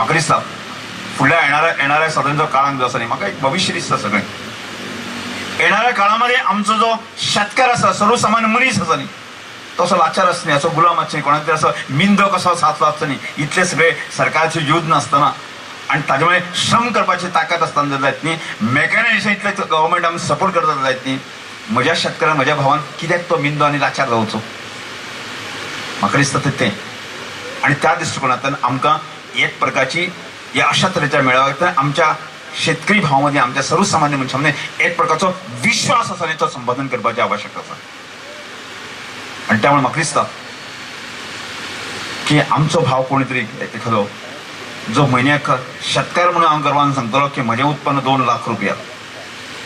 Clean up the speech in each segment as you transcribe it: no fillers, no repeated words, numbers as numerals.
म्हाका दिसता फुडल्या येणाऱ्या स्वातंत्र्य काळांत जो आसा न्ही, म्हाका एक भविष्य दिसता सगळें. येणाऱ्या काळामध्ये आमचो जो शेतकार आसा, सर्वसामान्य मनीस आसा न्ही, तो असो लाचार आसता न्ही, असो गुलाम आसता न्ही, कोणाक तरी असो मिंद कसो साचलो आसता न्ही, इतले सगळे सरकारचे युद्ध नासतना आनी ताजे मुळे श्रम करपाची ताकद आसतना जायत न्ही, मेकॅनायझेशन इतले गव्हर्मेंट आमी सपोर्ट करता जायत न्ही, म्हज्या शेतकारान म्हज्या भावान कित्याक तो मिंदो आनी लाचार जावचो. म्हाका दिसता तें आनी त्या दृश्टिकोनांतल्यान आमकां एक प्रकारची या अशा तरेच्या मेळाव्यात आमच्या शेतकरी भावांमध्ये, आमच्या सर्वसामान्य मनशांमध्ये एक प्रकारचो विश्वास आसा आनी तो संपादन करपाची आवश्यकता आसा. आनी त्यामुळे म्हाका दिसता की आमचो भाव कोणी तरी एखादो जो म्हयन्याक शेतकार म्हणून हांव गर्वान सांगतलो की म्हजें उत्पन्न 2 लाख रुपया,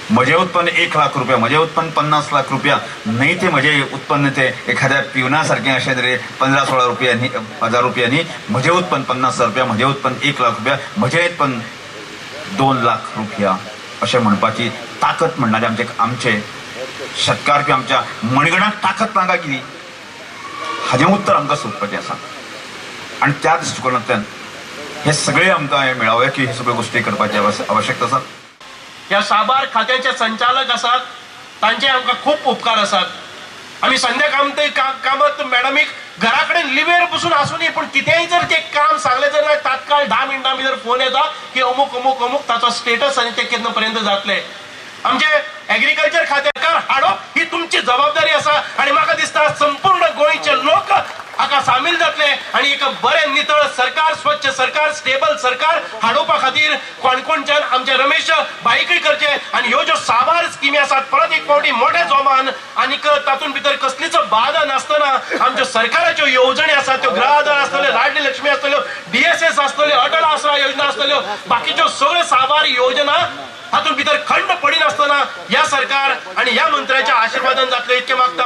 म्हजें उत्पन्न 1 लाख रुपया, म्हजें उत्पन्न 50 लाख रुपया, न्हय ते म्हजें उत्पन्न ते एखाद्या पिवना सारकें अशें तरी 15-16 रुपयांनी 1000 रुपयांनी, म्हजें उत्पन्न 50,000 रुपया, म्हजें उत्पन्न 1 लाख रुपया, म्हजें उत्पन्न 2 लाख रुपया अशें म्हणपाची ताकद म्हणणारे आमचे शेतकार किंवा आमच्या मणगणाक ताकद नाका कितें, हाजें उत्तर आमकां सोदपाचें आसा. आनी त्या दृश्टिकोनांतल्यान हे सगळे आमकां हे मेळावे की हे सगळ्यो गोष्टी करपाची आवश्यकता आसा. ह्या साबार खात्याचे संचालक आसात, तांचे आमकां खूप उपकार आसात. आमी संध्या कामत मॅडमीक घरा कडेन लिवेर बसून आसूनी, पूण कितेंय जर ते काम सांगलें जाल्यार तात्काळ 10 मिनटां भितर फोन येता की अमूक अमूक अमूक ताचो स्टेटस आनी ते केन्ना पर्यंत जातले. आमचे एग्रीकल्चर खात्याकार हाडप ही तुमची जबाबदारी आसा आनी म्हाका दिसता संपूर्ण गोंयचे लोक हाका सामील जातले आनी एक बरें नितळ सरकार, स्वच्छ सरकार, स्टेबल सरकार हाडोवपा खातीर कोणकोणच्यान आमचे रमेश बाईकय करचे आनी ह्यो ज्यो साबार स्किमी आसात परत एक फावटी मोठ्या जोमान आनी तातूंत भितर कसलीच बाधा नासतना आमच्यो सरकाराच्यो येवजणी आसात, त्यो गृह आधार आसतल्यो, लाडली लक्ष्मी आसतल्यो, DSS आसतल्यो, अटल आसरा योजना आसतल्यो, बाकीच्यो सगळ्यो साबार योजना हातूंत भितर खंड पडिनासतना ह्या सरकार आनी ह्या मंत्र्याच्या आशिर्वादान जातले इतकें मागता.